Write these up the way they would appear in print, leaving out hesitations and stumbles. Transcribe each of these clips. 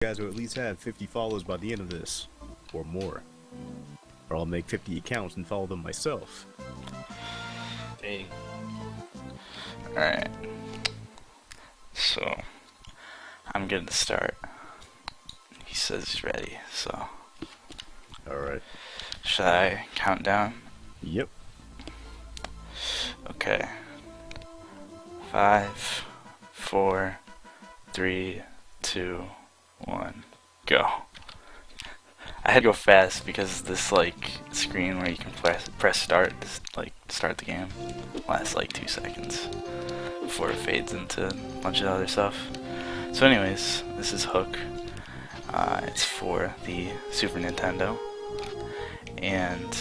Guys will at least have 50 follows by the end of this, or more. Or I'll make 50 accounts and follow them myself. Dang. Alright. So, I'm good to start. He says he's ready, so. Alright. Should I count down? Yep. Okay. 5, 4, 3, 2, 1, go. I had to go fast because this screen where you can press start to start the game lasts like 2 seconds before it fades into a bunch of other stuff. So anyways, this is Hook. It's for the Super Nintendo, and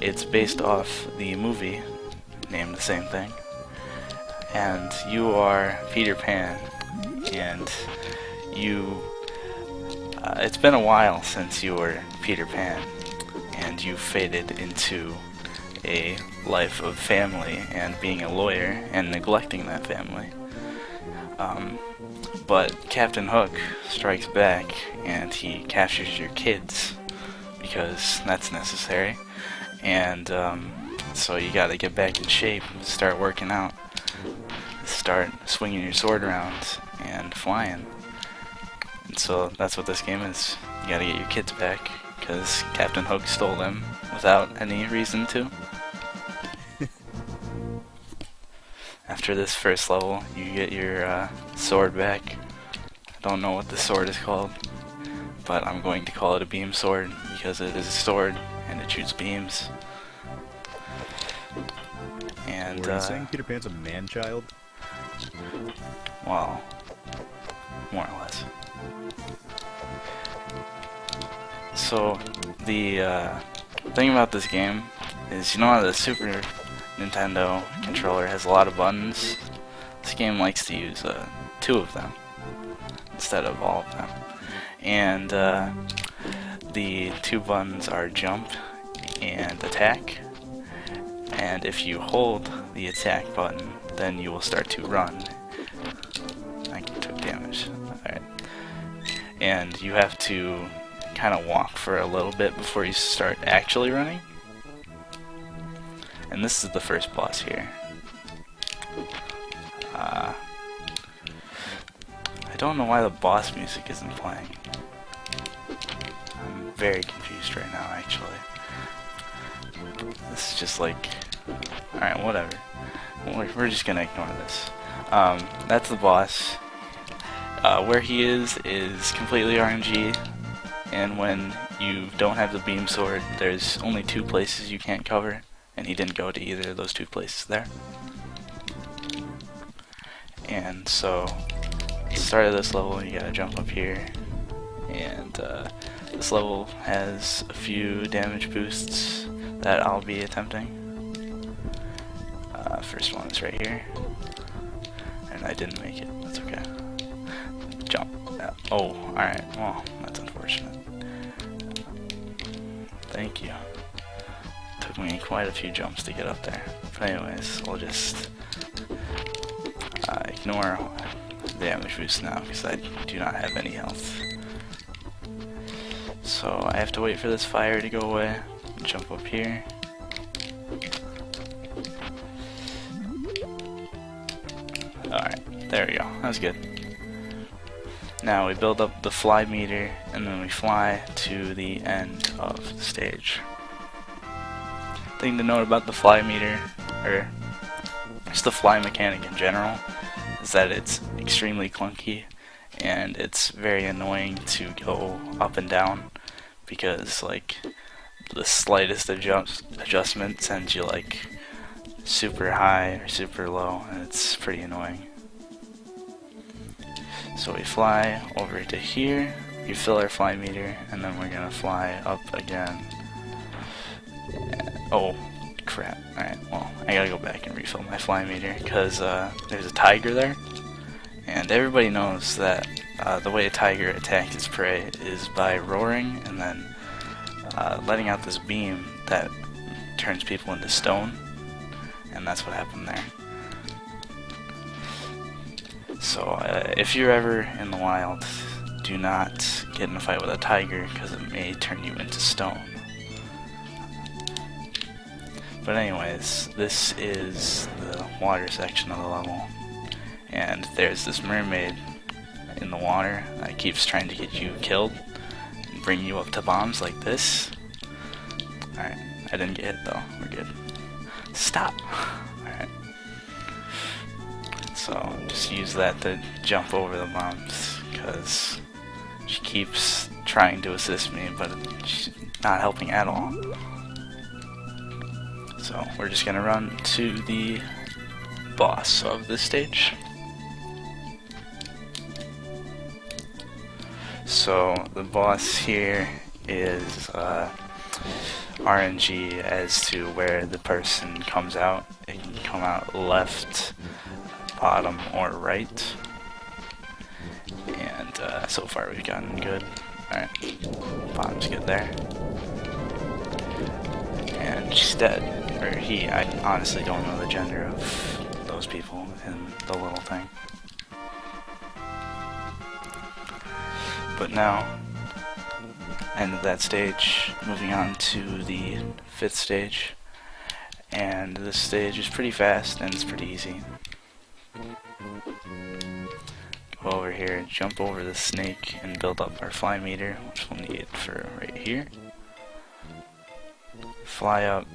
it's based off the movie named the same thing. And you are Peter Pan, and it's been a while since you were Peter Pan, and you faded into a life of family and being a lawyer and neglecting that family. But Captain Hook strikes back and he captures your kids because that's necessary, and so you gotta get back in shape, start working out, start swinging your sword around and flying. And so that's what this game is. You gotta get your kids back because Captain Hook stole them without any reason to. After this first level, you get your sword back. I don't know what the sword is called, but I'm going to call it a beam sword because it is a sword and it shoots beams. And Were you saying Peter Pan's a man-child? well, more or less. So the thing about this game is, you know how the Super Nintendo controller has a lot of buttons? This game likes to use 2 of them instead of all of them. And the 2 buttons are jump and attack. And if you hold the attack button, then you will start to run. I took damage. Alright. And you have to kind of walk for a little bit before you start actually running. And this is the first boss here. I don't know why the boss music isn't playing. I'm very confused right now, actually. This is just like... Alright, whatever. We're just gonna ignore this. That's the boss. Where he is completely RNG, and when you don't have the beam sword, there's only 2 places you can't cover, and he didn't go to either of those 2 places there. And so, at the start of this level, you gotta jump up here, and this level has a few damage boosts that I'll be attempting. First one is right here, and I didn't make it. That's okay. Jump. Oh, alright. Well, that's unfortunate. Thank you. Took me quite a few jumps to get up there. But anyways, we'll just ignore the damage boost now because I do not have any health. So I have to wait for this fire to go away. Jump up here. Alright, there we go. That was good. Now we build up the fly meter, and then we fly to the end of the stage. Thing to note about the fly meter, or just the fly mechanic in general, is that it's extremely clunky, and it's very annoying to go up and down, because like the slightest adjustment sends you like super high or super low, and it's pretty annoying. So we fly over to here, we fill our fly meter, and then we're gonna fly up again. Oh, crap. Alright, well, I gotta go back and refill my fly meter, because there's a tiger there, and everybody knows that the way a tiger attacks its prey is by roaring and then letting out this beam that turns people into stone, and that's what happened there. So if you're ever in the wild, do do not get in a fight with a tiger because it may turn you into stone. But anyways, this is the water section of the level, and there's this mermaid in the water that keeps trying to get you killed and bring you up to bombs like this. Alright, I didn't get hit though, we're good. Stop! Alright. So, just use that to jump over the bombs, because she keeps trying to assist me, but she's not helping at all. So, we're just gonna run to the boss of this stage. So, the boss here is RNG as to where the person comes out. It can come out left, bottom, or right. And so far we've gotten good. Alright, bottom's good there. And she's dead. Or he, I honestly don't know the gender of those people in the little thing. But now, end of that stage, moving on to the 5th stage. And this stage is pretty fast and it's pretty easy. Go over here, jump over the snake, and build up our fly meter, which we'll need for right here. Fly up,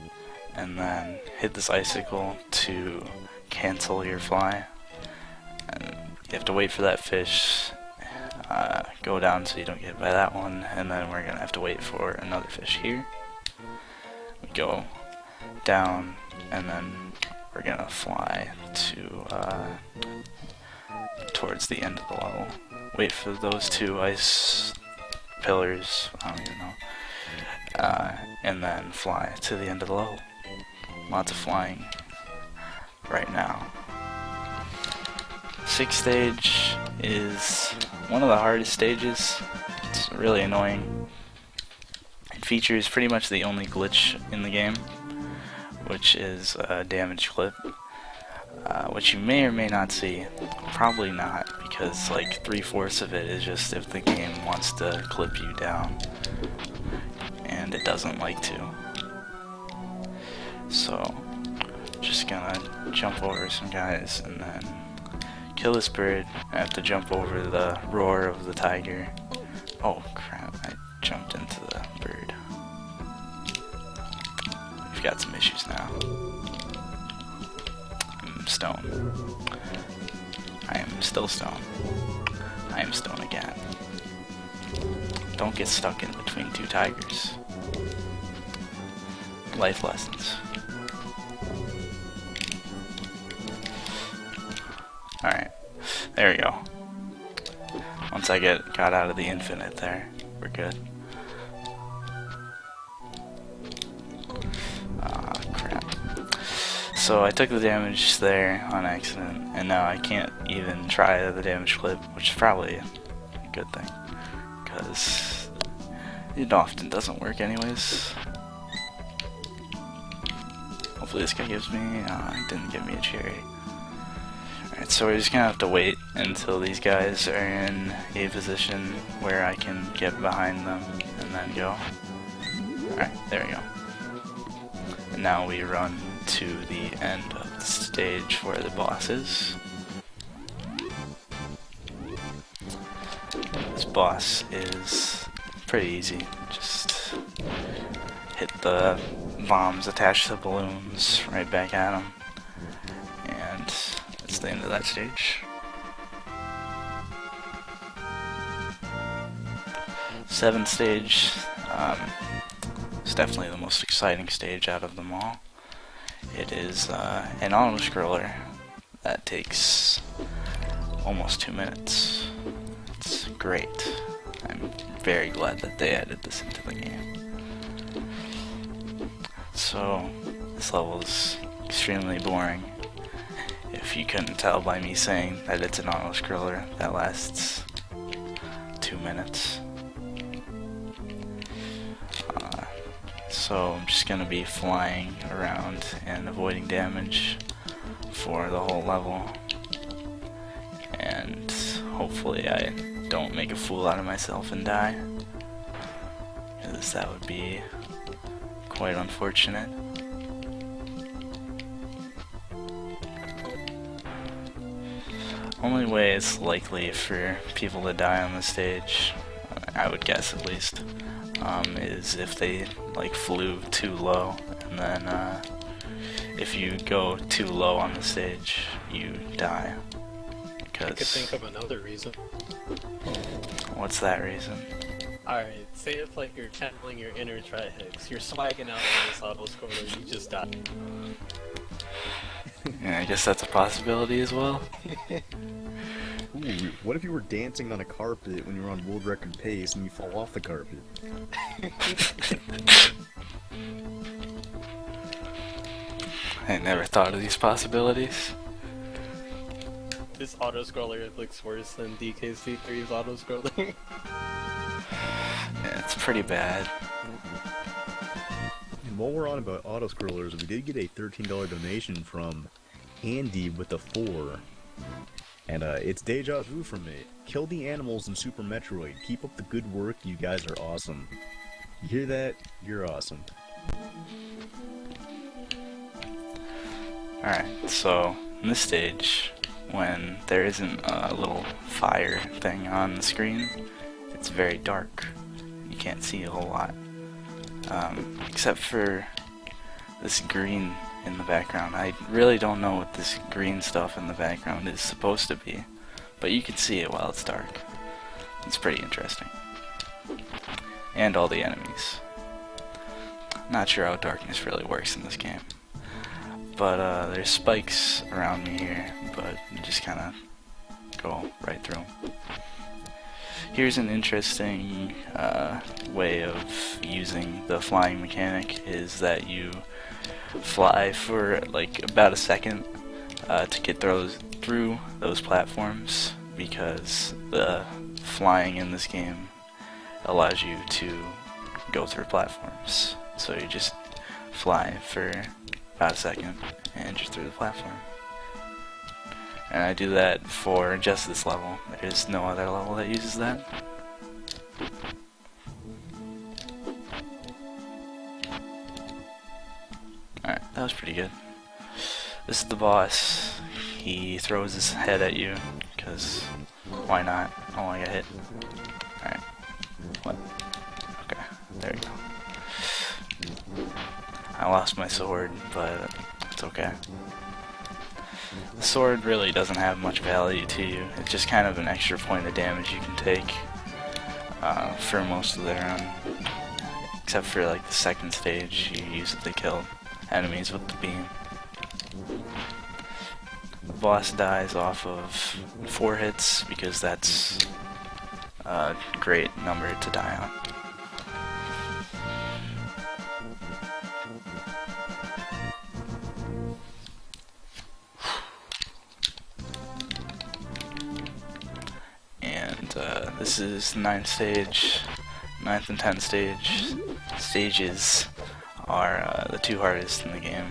and then hit this icicle to cancel your fly. And you have to wait for that fish, go down so you don't get hit by that one, and then we're gonna have to wait for another fish here. We go down, and then we're gonna fly to towards the end of the level. Wait for those 2 ice pillars, I don't even know, and then fly to the end of the level. Lots of flying right now. 6th stage is one of the hardest stages. It's really annoying. It features pretty much the only glitch in the game, which is a damage clip, which you may or may not see. Probably not, because like 3/4 of it is just if the game wants to clip you down, and it doesn't like to. So, just gonna jump over some guys and then kill this bird. I have to jump over the roar of the tiger. Oh crap, I jumped into the bird. We've got some issues now. I'm stone. I am still stone. I am stone again. Don't get stuck in between 2 tigers. Life lessons. Alright, there we go. Once I got out of the infinite there, we're good. Ah, crap. So I took the damage there on accident, and now I can't even try the damage clip, which is probably a good thing, because it often doesn't work anyways. Hopefully this guy gives me, he didn't give me a cherry. Alright, so we're just gonna have to wait until these guys are in a position where I can get behind them and then go. Alright, there we go. And now we run to the end of the stage where the boss is. This boss is pretty easy. Just hit the bombs attached to balloons right back at them. And that's the end of that stage. 7th stage is definitely the most exciting stage out of them all. It is an auto-scroller that takes almost 2 minutes. It's great. I'm very glad that they added this into the game. So, this level is extremely boring. If you couldn't tell by me saying that it's an auto-scroller that lasts 2 minutes. So I'm just gonna be flying around and avoiding damage for the whole level, and hopefully I don't make a fool out of myself and die, because that would be quite unfortunate. Only way it's likely for people to die on the stage, I would guess at least, is if they like flew too low, and then if you go too low on the stage, you die. I could think of another reason. What's that reason? Alright, say if like you're channeling your inner Tri-Hex, you're swagging out on this auto-scroller, you just die. Yeah, I guess that's a possibility as well. Ooh, what if you were dancing on a carpet when you were on world record pace and you fall off the carpet? I never thought of these possibilities. This auto-scroller looks worse than DKC3's auto-scroller. Yeah, it's pretty bad. And while we're on about auto-scrollers, we did get a $13 donation from Andy with a 4. And it's deja vu from me. Kill the animals in Super Metroid. Keep up the good work, you guys are awesome. You hear that? You're awesome. Alright, so in this stage, when there isn't a little fire thing on the screen, it's very dark. You can't see a whole lot. Except for this green in the background. I really don't know what this green stuff in the background is supposed to be, but you can see it while it's dark. It's pretty interesting. And all the enemies. Not sure how darkness really works in this game. But there's spikes around me here, but you just kind of go right through them. Here's an interesting way of using the flying mechanic, is that you fly for like about a second to get through those platforms, because the flying in this game allows you to go through platforms. So you just fly for about a second and just through the platform. And I do that for just this level. There's no other level that uses that. Alright, that was pretty good. This is the boss. He throws his head at you, because why not? Oh, I got hit. Alright. What? Okay, there we go. I lost my sword, but it's okay. The sword really doesn't have much value to you. It's just kind of an extra point of damage you can take for most of the run. Except for like the second stage, you use it to kill enemies with the beam. The boss dies off of 4 hits, because that's a great number to die on. This is the 9th stage. 9th and 10th stages are the 2 hardest in the game,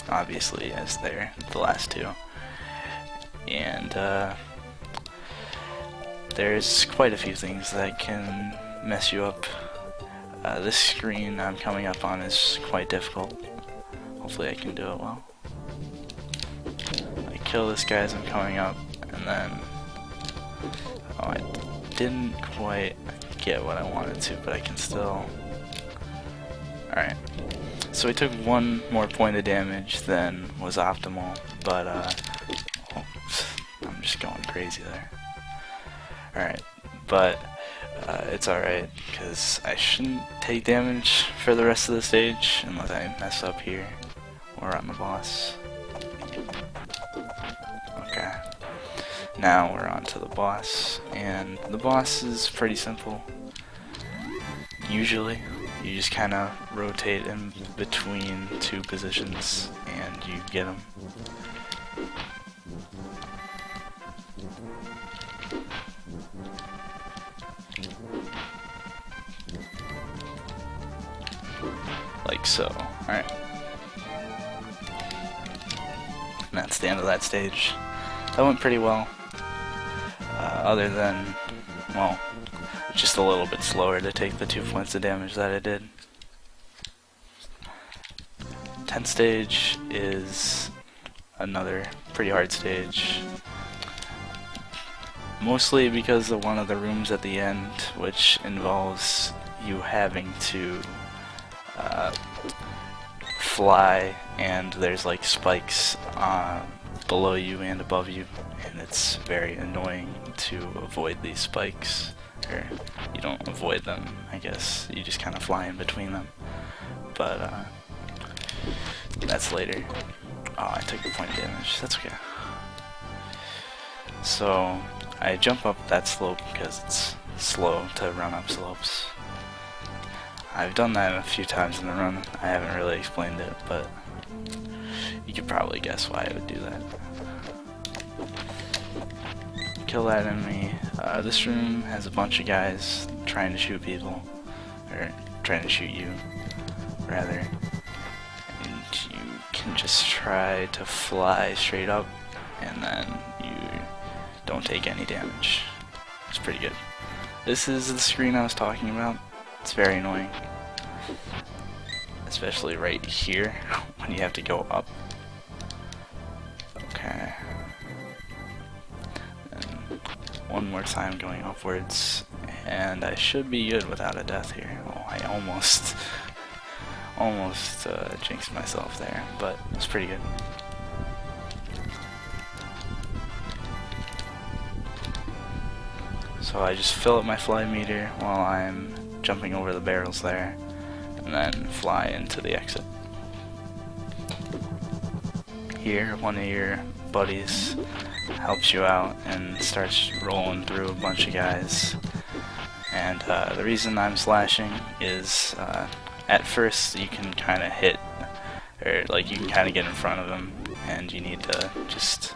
obviously, as they're the last 2. And there's quite a few things that can mess you up. This screen I'm coming up on is quite difficult. Hopefully I can do it well. I kill this guy as I'm coming up, and then I didn't quite get what I wanted to, but I can still... Alright. So I took 1 more point of damage than was optimal, but oh, I'm just going crazy there. Alright, but it's alright, because I shouldn't take damage for the rest of the stage unless I mess up here or on the boss. Okay. Now we're on to the boss, and the boss is pretty simple. Usually, you just kind of rotate in between 2 positions and you get them. Like so. Alright. And that's the end of that stage. That went pretty well. Other than well, just a little bit slower to take the 2 points of damage that it did. 10th stage is another pretty hard stage. Mostly because of one of the rooms at the end, which involves you having to fly, and there's like spikes below you and above you, and it's very annoying to avoid these spikes. Or you don't avoid them, I guess, you just kind of fly in between them. But that's later. Oh, I took the point of damage, that's okay. So I jump up that slope because it's slow to run up slopes. I've done that a few times in the run. I haven't really explained it, but you could probably guess why I would do that. Kill that enemy. This room has a bunch of guys trying to shoot people, or trying to shoot you, rather. And you can just try to fly straight up, and then you don't take any damage. It's pretty good. This is the screen I was talking about. It's very annoying, especially right here when you have to go up. Okay. And one more time going upwards, and I should be good without a death here. Oh, I almost jinxed myself there, but it's pretty good. So I just fill up my fly meter while I'm jumping over the barrels there, and then fly into the exit. Here, one of your buddies helps you out and starts rolling through a bunch of guys. And the reason I'm slashing is at first you can kind of hit, or like you can kind of get in front of him, and you need to just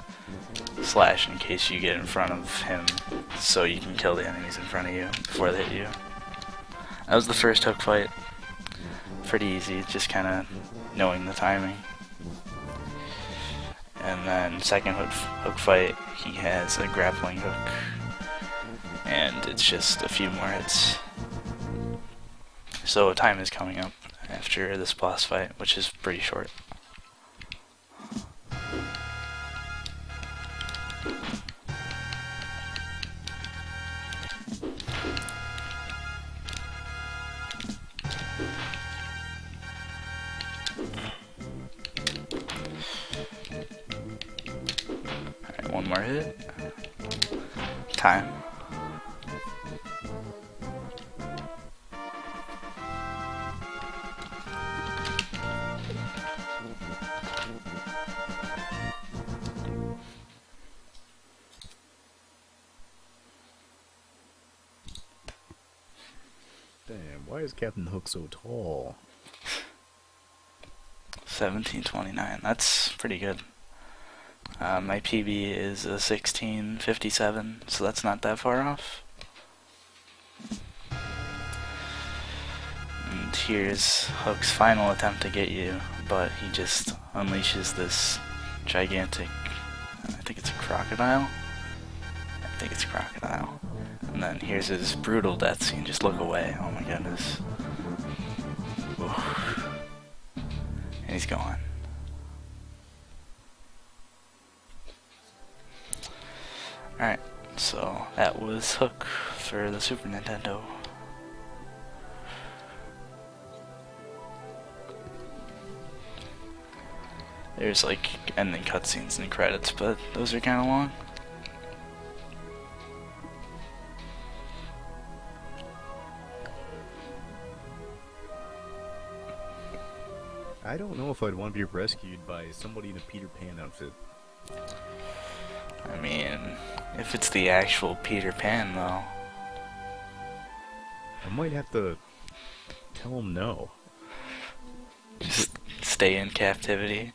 slash in case you get in front of him so you can kill the enemies in front of you before they hit you. That was the first hook fight. Pretty easy, just kind of knowing the timing. And then second hook fight, he has a grappling hook, and it's just a few more hits. So time is coming up after this boss fight, which is pretty short. Alright, one more hit. Time. Damn, why is Captain Hook so tall? 1729. That's pretty good. My PB is a 1657, so that's not that far off. And here's Hook's final attempt to get you, but he just unleashes this gigantic, I think it's a crocodile? I think it's a crocodile. And then here's his brutal death scene, just look away, oh my goodness. Oof. And he's gone. Alright, so that was Hook for the Super Nintendo. There's like ending cutscenes and credits, but those are kind of long. I don't know if I'd want to be rescued by somebody in a Peter Pan outfit. I mean, if it's the actual Peter Pan though. I might have to tell him no. Just stay in captivity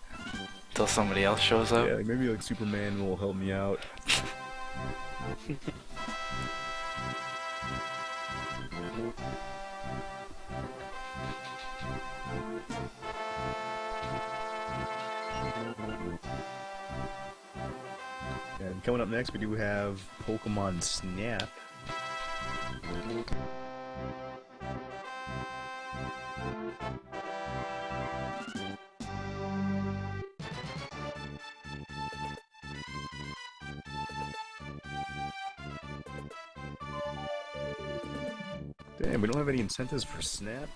until somebody else shows up. Yeah, like maybe like Superman will help me out. And coming up next, we do have Pokemon Snap. Damn, we don't have any incentives for Snap?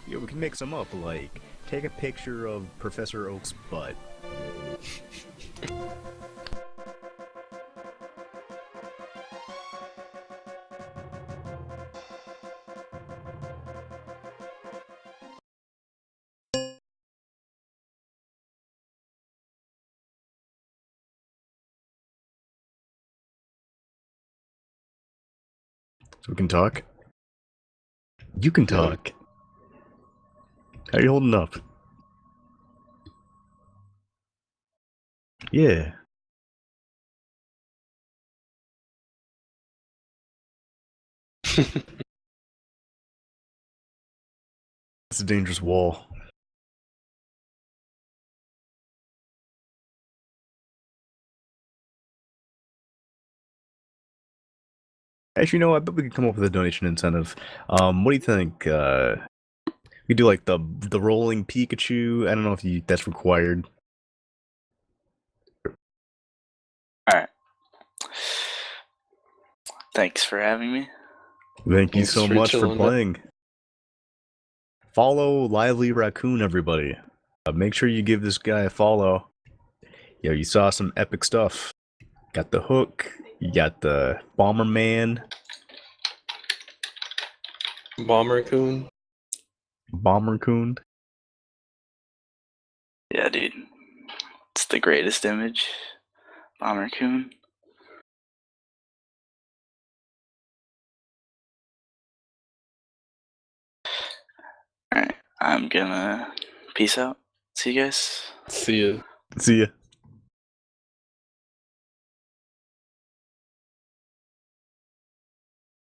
Yo, we can make some up, like, take a picture of Professor Oak's butt. So we can talk? You can talk. How you holding up? Yeah. It's a dangerous wall. Actually, no, I bet we could come up with a donation incentive. What do you think? We do like the rolling Pikachu. I don't know if that's required. Alright. Thanks for having me. Thank you Thanks so for much for chilling. playing. Follow LivelyRaccoon, everybody. Make sure you give this guy a follow. Yo, you saw some epic stuff. Got the hook. You got the Bomberman. BomberCoon. Bombercoon. Yeah, dude. It's the greatest image. BomberCoon. Alright, I'm gonna peace out. See you guys. See ya. See ya.